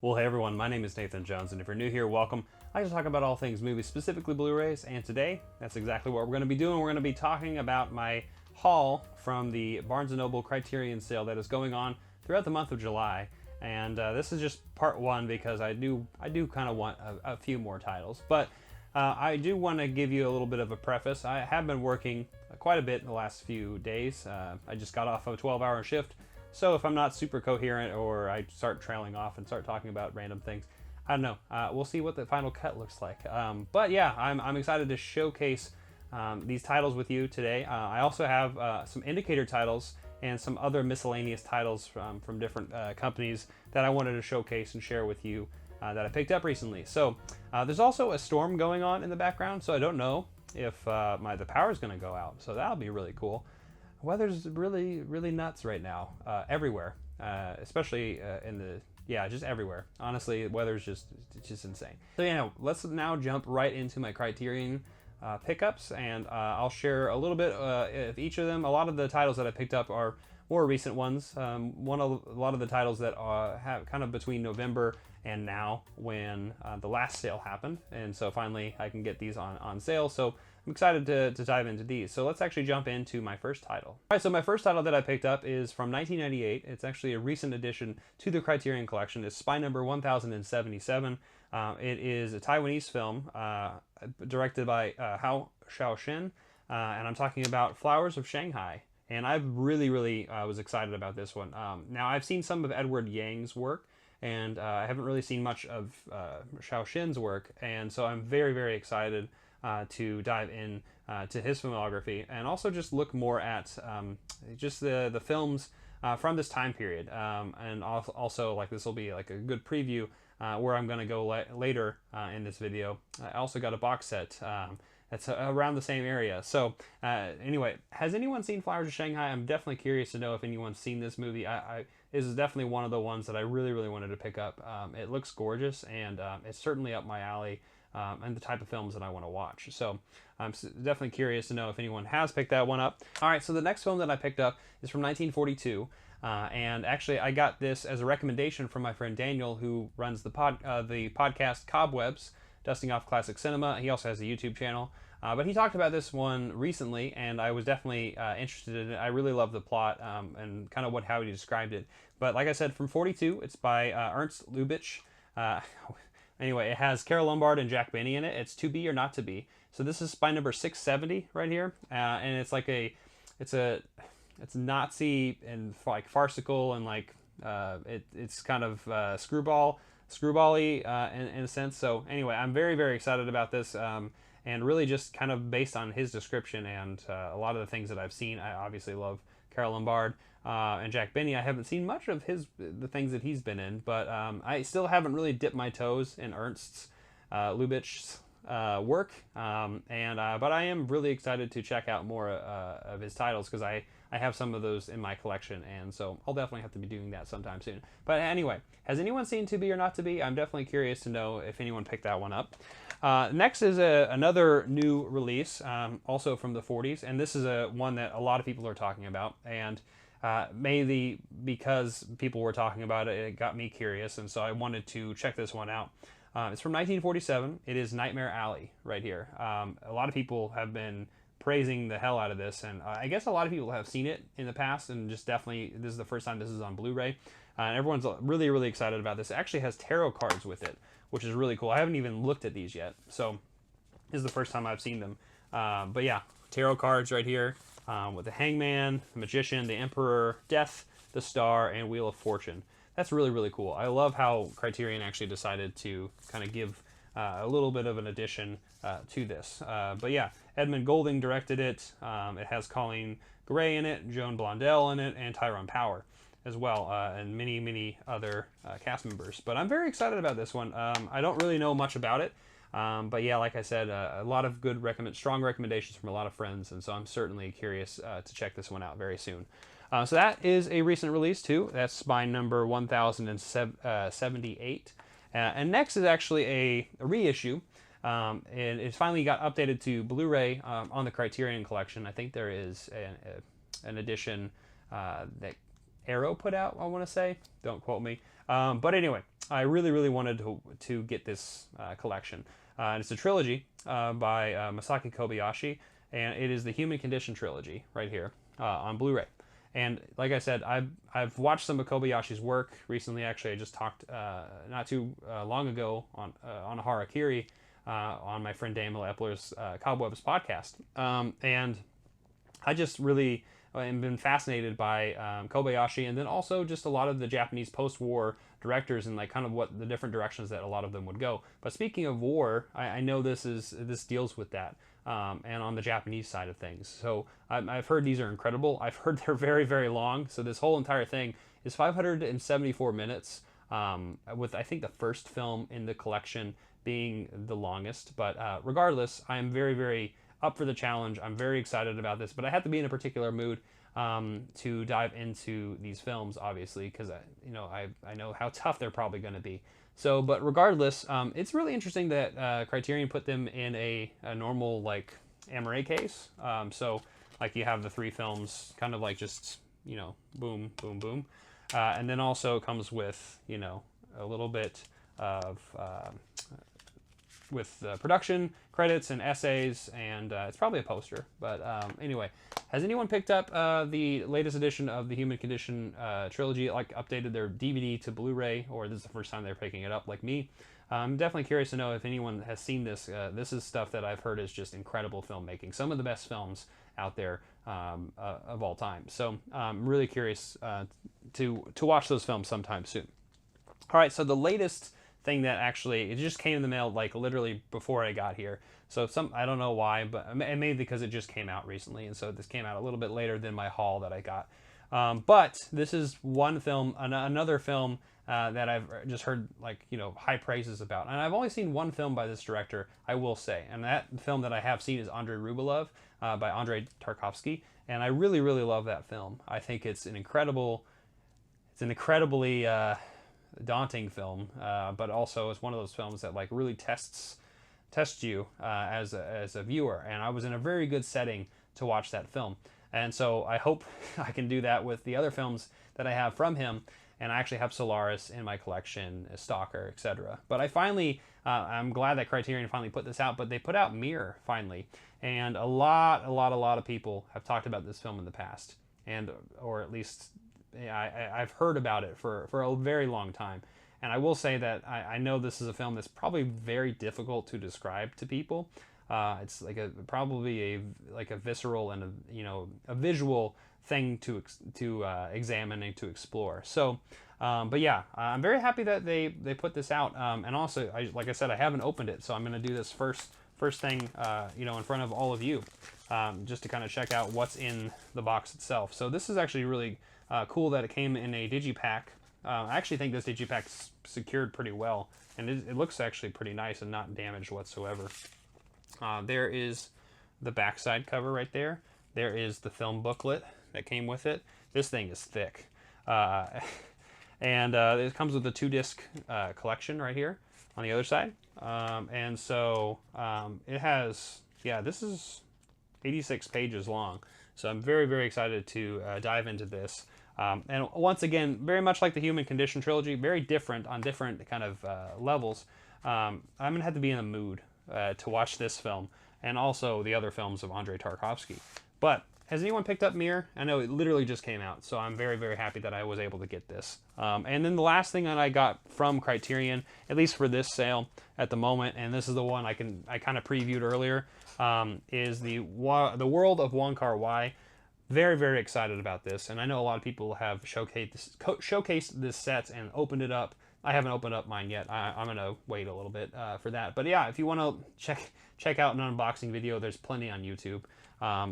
Well, hey everyone, my name is Nathan Jones, and if you're new here, welcome. I like to talk about all things movies, specifically Blu-rays, and today, that's exactly what we're going to be doing. We're going to be talking about my haul from the Barnes & Noble Criterion sale that is going on throughout the month of July. And this is just part one because I do kind of want a few more titles. But I do want to give you a little bit of a preface. I have been working quite a bit in the last few days. I just got off of a 12-hour shift. So if I'm not super coherent or I start trailing off and start talking about random things, I don't know. We'll see what the final cut looks like. But yeah, I'm excited to showcase these titles with you today. I also have some indicator titles and some other miscellaneous titles from different companies that I wanted to showcase and share with you that I picked up recently. So there's also a storm going on in the background, so I don't know if the power is going to go out. So that'll be really cool. Weather's really nuts right now, everywhere, especially just everywhere. Honestly, weather's just insane. So yeah, let's now jump right into my Criterion pickups, and I'll share a little bit of each of them. A lot of the titles that I picked up are more recent ones. A lot of the titles that have kind of between November and now when the last sale happened, and so finally I can get these on sale. So I'm excited to dive into these. So let's actually jump into my first title. All right, so my first title that I picked up is from 1998. It's actually a recent addition to the Criterion collection. It's Spy Number 1077. It is a Taiwanese film directed by Hao Xiaoshen, and I'm talking about Flowers of Shanghai. And I really was excited about this one. Now, I've seen some of Edward Yang's work, and I haven't really seen much of Xiaoshen's work, and so I'm very excited to dive in to his filmography and also just look more at just the films from this time period. And also, like, this will be like a good preview where I'm going to go later in this video. I also got a box set that's around the same area. So anyway, has anyone seen Flowers of Shanghai? I'm definitely curious to know if anyone's seen this movie. This is definitely one of the ones that I really wanted to pick up. It looks gorgeous, and it's certainly up my alley. And the type of films that I want to watch. So I'm definitely curious to know if anyone has picked that one up. All right, so the next film that I picked up is from 1942. And actually, I got this as a recommendation from my friend Daniel, who runs the podcast Cobwebs, Dusting Off Classic Cinema. He also has a YouTube channel. But he talked about this one recently, and I was definitely interested in it. I really love the plot and kind of how he described it. But like I said, from 42, it's by Ernst Lubitsch. Anyway, it has Carole Lombard and Jack Benny in it. It's To Be or Not to Be. So this is Spy Number 670 right here, and it's like it's Nazi and like farcical, and like it's kind of screwball-y in a sense. So anyway, I'm very excited about this, and really just kind of based on his description and a lot of the things that I've seen. I obviously love Carole Lombard. And Jack Benny, I haven't seen much of the things that he's been in, but I still haven't really dipped my toes in Ernst Lubitsch's work, but I am really excited to check out more of his titles because I have some of those in my collection, and so I'll definitely have to be doing that sometime soon. But anyway, has anyone seen To Be or Not to Be? I'm definitely curious to know if anyone picked that one up. Next is another new release, also from the 40s, and this is one that a lot of people are talking about, and mainly because people were talking about it, it got me curious, and so I wanted to check this one out. It's from 1947. It is Nightmare Alley right here. A lot of people have been praising the hell out of this, and I guess a lot of people have seen it in the past, and just definitely this is the first time this is on Blu-ray. And everyone's really excited about this. It actually has tarot cards with it, which is really cool. I haven't even looked at these yet, so this is the first time I've seen them. But yeah, tarot cards right here. With the Hangman, the Magician, the Emperor, Death, the Star, and Wheel of Fortune. That's really cool. I love how Criterion actually decided to kind of give a little bit of an addition to this. But yeah, Edmund Golding directed it. It has Colleen Gray in it, Joan Blondell in it, and Tyrone Power as well, and many other cast members. But I'm very excited about this one. I don't really know much about it. But yeah, like I said, a lot of good strong recommendations from a lot of friends, and so I'm certainly curious to check this one out very soon. So that is a recent release too. That's Spy Number 1078. And next is actually a reissue. And it finally got updated to Blu-ray on the Criterion collection. I think there is an edition that Arrow put out, I want to say. Don't quote me. But anyway, I really wanted to get this collection. And it's a trilogy by Masaki Kobayashi, and it is the Human Condition trilogy right here on Blu-ray. And like I said, I've watched some of Kobayashi's work recently. Actually, I just talked not too long ago on Harakiri on my friend Daniel Epler's Cobwebs podcast, and I just really have been fascinated by Kobayashi, and then also just a lot of the Japanese post-war directors and like kind of what the different directions that a lot of them would go. But speaking of war, I know this deals with that. And on the Japanese side of things. So I've heard these are incredible. I've heard they're very long. So this whole entire thing is 574 minutes, with I think the first film in the collection being the longest. But regardless, I am very up for the challenge. I'm very excited about this, but I have to be in a particular mood to dive into these films, obviously, because I know how tough they're probably going to be. So, but regardless, it's really interesting that Criterion put them in a normal, like, Amaray case. So, like, you have the 3 films kind of like just, boom, boom, boom. And then also comes with, a little bit of, with production credits and essays, and it's probably a poster. But anyway, has anyone picked up the latest edition of the Human Condition trilogy, like updated their DVD to Blu-ray, or this is the first time they're picking it up like me? I'm definitely curious to know if anyone has seen this. This is stuff that I've heard is just incredible filmmaking. Some of the best films out there of all time. So I'm really curious to watch those films sometime soon. All right, so the latest thing that actually, it just came in the mail like literally before I got here. So I don't know why, but maybe because it just came out recently, and so this came out a little bit later than my haul that I got. But this is one film, another film that I've just heard like high praises about, and I've only seen one film by this director, I will say, and that film that I have seen is Andrei Rublev by Andrei Tarkovsky, and I really love that film. I think it's an incredibly daunting film, but also it's one of those films that like really tests you as a viewer, and I was in a very good setting to watch that film, and so I hope I can do that with the other films that I have from him. And I actually have Solaris in my collection, Stalker, etc. But I finally, I'm glad that Criterion finally put this out, but they put out Mirror finally, and a lot of people have talked about this film in the past, or at least I've heard about it for a very long time. And I will say that I know this is a film that's probably very difficult to describe to people. It's like probably a visceral and a visual thing to examine and to explore. So, but yeah, I'm very happy that they put this out. And also, like I said, I haven't opened it, so I'm going to do this first thing, in front of all of you, just to kind of check out what's in the box itself. So this is actually really cool that it came in a digipack. I actually think this digipack's secured pretty well, and it looks actually pretty nice and not damaged whatsoever. There is the backside cover right there. There is the film booklet that came with it. This thing is thick. And it comes with a 2-disc collection right here on the other side. And so it has, this is 86 pages long. So I'm very excited to dive into this. And once again, very much like the Human Condition trilogy, very different on different kind of levels. I'm going to have to be in a mood to watch this film, and also the other films of Andrei Tarkovsky. But has anyone picked up Mirror? I know it literally just came out, so I'm very happy that I was able to get this. And then the last thing that I got from Criterion, at least for this sale at the moment, and this is the one I kind of previewed earlier, is the World of Wong Kar-wai. Very excited about this, and I know a lot of people have showcased this set and opened it up. I haven't opened up mine yet. I'm gonna wait a little bit for that. But yeah, if you want to check out an unboxing video, there's plenty on YouTube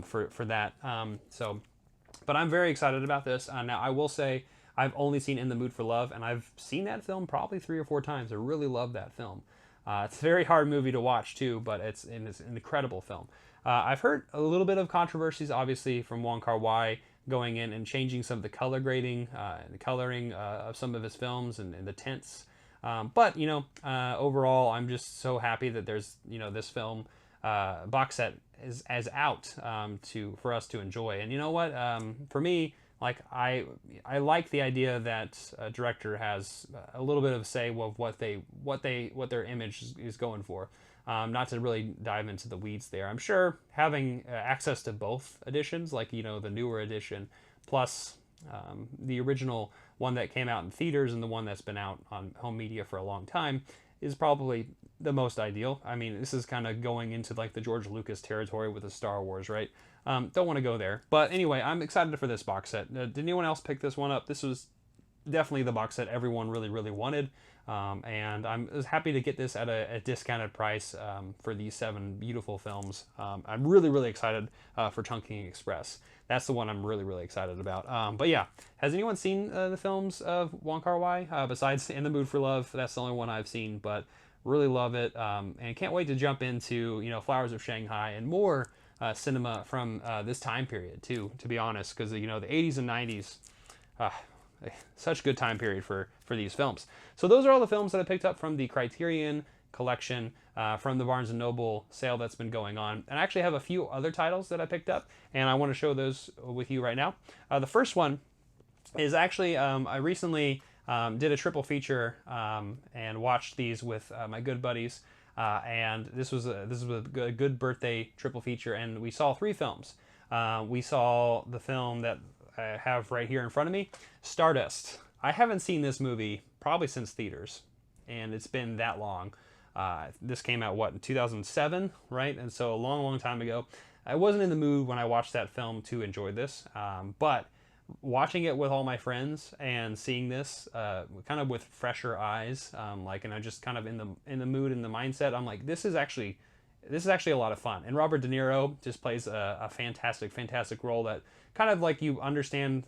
for that. But I'm very excited about this. Now I will say I've only seen In the Mood for Love, and I've seen that film probably 3 or 4 times. I really love that film. It's a very hard movie to watch too, but it's an incredible film. I've heard a little bit of controversies, obviously, from Wong Kar-wai going in and changing some of the color grading and the coloring of some of his films and the tints. But overall, I'm just so happy that there's this film box set is out for us to enjoy. And you know what? For me, Like I like the idea that a director has a little bit of say of what their image is going for. Not to really dive into the weeds there. I'm sure having access to both editions, like the newer edition, plus the original one that came out in theaters and the one that's been out on home media for a long time, is probably the most ideal. I mean, this is kind of going into like the George Lucas territory with the Star Wars, right? Don't want to go there. But anyway, I'm excited for this box set. Did anyone else pick this one up? This was definitely the box set everyone really, really wanted. And I'm happy to get this at a discounted price for these 7 beautiful films. I'm really, really excited for Chungking Express. That's the one I'm really, really excited about. But yeah, has anyone seen the films of Wong Kar-wai? Besides In the Mood for Love, that's the only one I've seen, but really love it. And can't wait to jump into, Flowers of Shanghai and more cinema from this time period too, to be honest, because the 80s and 90s, such good time period for these films. So those are all the films that I picked up from the Criterion collection from the Barnes & Noble sale that's been going on. And I actually have a few other titles that I picked up, and I want to show those with you right now. The first one is actually, I recently did a triple feature and watched these with my good buddies. And this was a good birthday triple feature, and we saw 3 films. We saw the film that I have right here in front of me, Stardust. I haven't seen this movie probably since theaters, and it's been that long. This came out, in 2007, right? And so a long, long time ago. I wasn't in the mood when I watched that film to enjoy this, but watching it with all my friends and seeing this kind of with fresher eyes, and I just kind of in the mood and the mindset, I'm like, this is actually a lot of fun. And Robert De Niro just plays a fantastic, fantastic role that kind of like you understand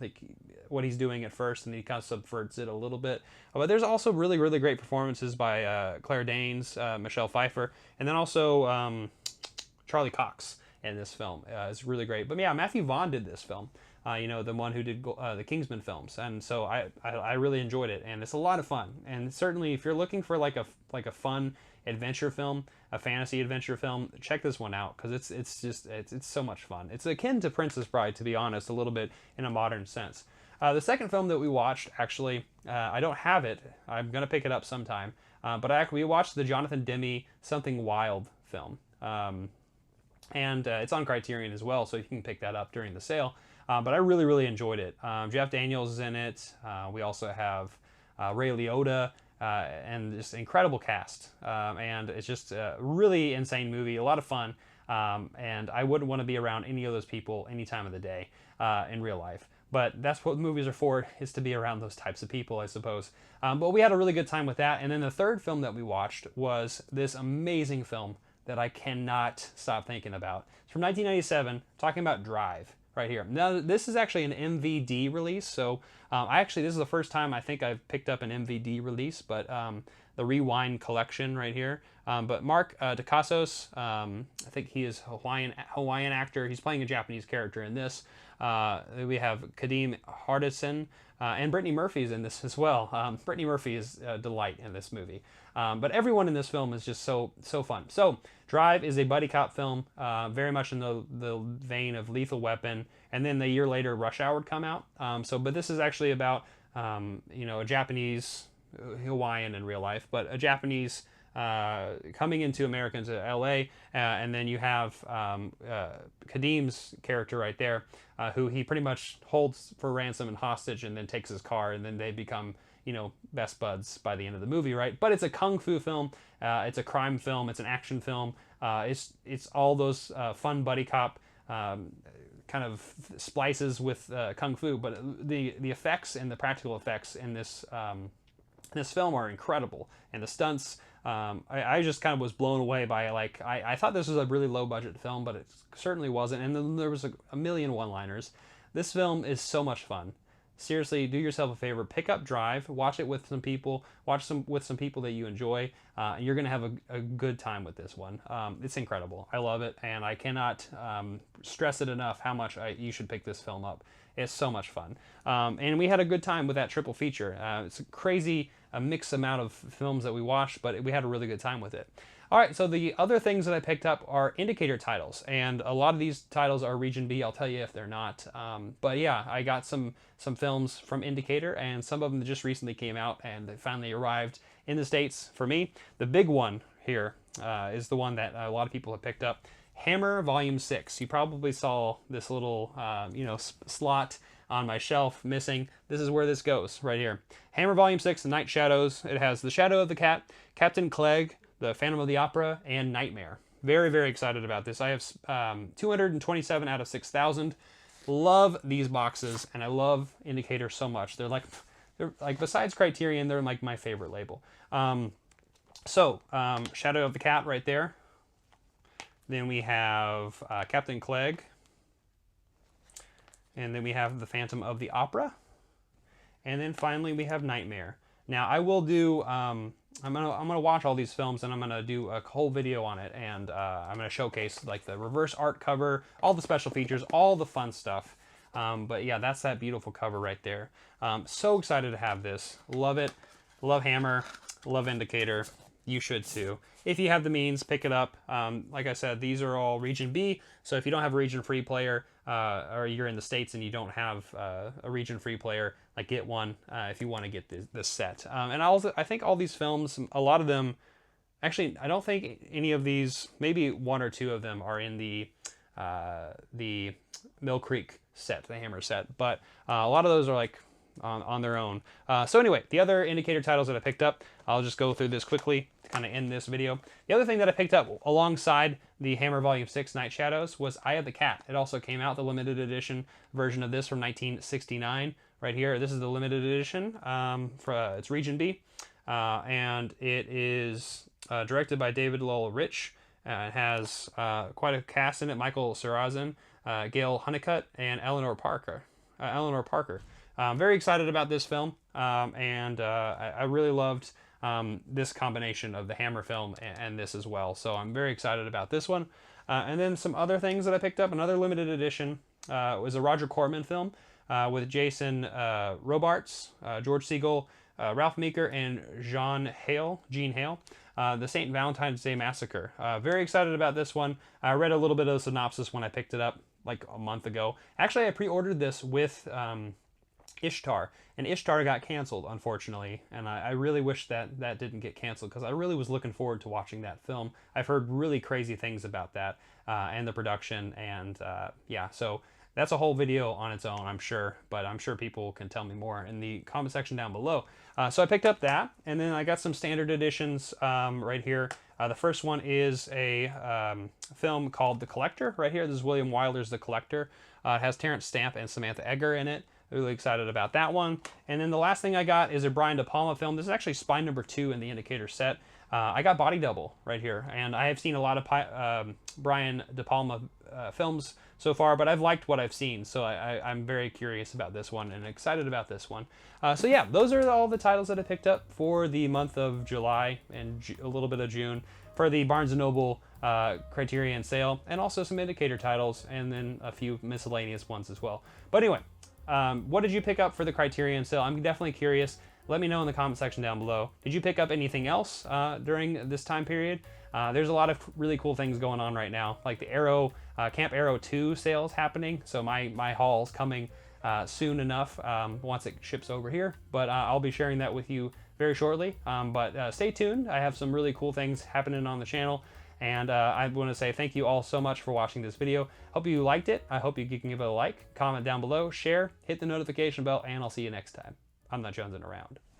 what he's doing at first, and he kind of subverts it a little bit. But there's also really, really great performances by Claire Danes, Michelle Pfeiffer, and then also Charlie Cox in this film. It's really great. But yeah, Matthew Vaughn did this film. The one who did the Kingsman films, and so I really enjoyed it, and it's a lot of fun. And certainly, if you're looking for like a fun adventure film, a fantasy adventure film, check this one out, because it's so much fun. It's akin to Princess Bride, to be honest, a little bit in a modern sense. The second film that we watched, actually, I don't have it. I'm gonna pick it up sometime. But we watched the Jonathan Demme Something Wild film, and it's on Criterion as well, so you can pick that up during the sale. But I really, really enjoyed it. Jeff Daniels is in it. We also have Ray Liotta, and just incredible cast. And it's just a really insane movie, a lot of fun. And I wouldn't want to be around any of those people any time of the day in real life. But that's what movies are for, is to be around those types of people, I suppose. But we had a really good time with that. And then the third film that we watched was this amazing film that I cannot stop thinking about. It's from 1997, talking about Drive. Right here. Now, this is actually an MVD release, so this is the first time I think I've picked up an MVD release, but the Rewind collection right here. But Mark Dacascos, I think he is Hawaiian actor. He's playing a Japanese character in this. We have Kadeem Hardison, and Brittany Murphy's in this as well. Brittany Murphy is a delight in this movie. But everyone in this film is just so fun. So Drive is a buddy cop film, very much in the vein of Lethal Weapon, and then a year later Rush Hour would come out. But this is actually about a Japanese, Hawaiian in real life, but a Japanese coming into America, into LA, and then you have Kadeem's character right there, who he pretty much holds for ransom and hostage, and then takes his car, and then they become best buds by the end of the movie, right? But it's a kung fu film, it's a crime film, it's an action film, it's all those fun buddy cop kind of splices with kung fu, but the effects and the practical effects in this film are incredible, and the stunts. I just kind of was blown away by I thought this was a really low budget film, but it certainly wasn't. And then there was a million one-liners. This film is so much fun. Seriously, do yourself a favor, pick up Drive, watch it with some people, with some people that you enjoy. You're gonna have a good time with this one. It's incredible. I love it, and I cannot stress it enough how much you should pick this film up. It's so much fun. And we had a good time with that triple feature. It's a crazy mixed amount of films that we watched, but we had a really good time with it. All right, so the other things that I picked up are indicator titles, and a lot of these titles are Region B. I'll tell you if they're not. But yeah, I got some films from Indicator, and some of them just recently came out, and they finally arrived in the States for me. The big one here is the one that a lot of people have picked up. Hammer Volume 6. You probably saw this little, slot on my shelf missing. This is where this goes, right here. Hammer Volume 6, The Night Shadows. It has The Shadow of the Cat, Captain Clegg, The Phantom of the Opera, and Nightmare. Very, very excited about this. I have 227 out of 6,000. Love these boxes, and I love Indicator so much. They're like besides Criterion, they're like my favorite label. Shadow of the Cat right there. Then we have Captain Clegg. And then we have The Phantom of the Opera. And then finally we have Nightmare. Now I will do, I'm gonna watch all these films, and I'm gonna do a whole video on it, and I'm gonna showcase like the reverse art cover, all the special features, all the fun stuff. But yeah, that's that beautiful cover right there. So excited to have this. Love it. Love Hammer. Love Indicator. You should too. If you have the means, pick it up. Like I said, these are all Region B, so if you don't have a Region Free player, or you're in the States and you don't have a Region Free player, like get one if you want to get this set. And I think all these films, a lot of them, actually, I don't think any of these, maybe one or two of them are in the Mill Creek set, the Hammer set, but a lot of those are like on their own. So anyway, the other Indicator titles that I picked up, I'll just go through this quickly to kind of end this video. The other thing that I picked up alongside the Hammer Volume 6 Night Shadows was Eye of the Cat. It also came out, the limited edition version of this from 1969 right here. This is the limited edition. It's Region B, and it is directed by David Lowell Rich. It has quite a cast in it: Michael Sarrazin, Gail Honeycutt, and Eleanor Parker. I'm very excited about this film, and I really loved this combination of the Hammer film and this as well. So I'm very excited about this one. And then some other things that I picked up. Another limited edition was a Roger Corman film with Jason Robards, George Siegel, Ralph Meeker, and Gene Hale. The St. Valentine's Day Massacre. Very excited about this one. I read a little bit of the synopsis when I picked it up like a month ago. Actually, I pre-ordered this with Ishtar, and Ishtar got canceled, unfortunately, and I really wish that didn't get canceled, because I really was looking forward to watching that film. I've heard really crazy things about that and the production, and yeah, so that's a whole video on its own, I'm sure, but I'm sure people can tell me more in the comment section down below. So I picked up that, and then I got some standard editions right here. The first one is a film called The Collector right here. This is William Wyler's The Collector. It has Terrence Stamp and Samantha Eggar in it. Really excited about that one. And then the last thing I got is a Brian De Palma film. This is actually spine number 2 in the Indicator set. I got Body Double right here, and I have seen a lot of Brian De Palma films so far, but I've liked what I've seen, so I'm very curious about this one and excited about this one. So yeah, those are all the titles that I picked up for the month of July and a little bit of June for the Barnes & Noble Criterion sale, and also some Indicator titles, and then a few miscellaneous ones as well. But anyway, what did you pick up for the Criterion sale? I'm definitely curious. Let me know in the comment section down below. Did you pick up anything else during this time period? There's a lot of really cool things going on right now, like the Arrow, Camp Arrow 2 sales happening. So my haul's coming soon enough once it ships over here. But I'll be sharing that with you very shortly. But stay tuned. I have some really cool things happening on the channel. And I want to say thank you all so much for watching this video. Hope you liked it. I hope you can give it a like, comment down below, share, hit the notification bell, and I'll see you next time. I'm not jonesing around.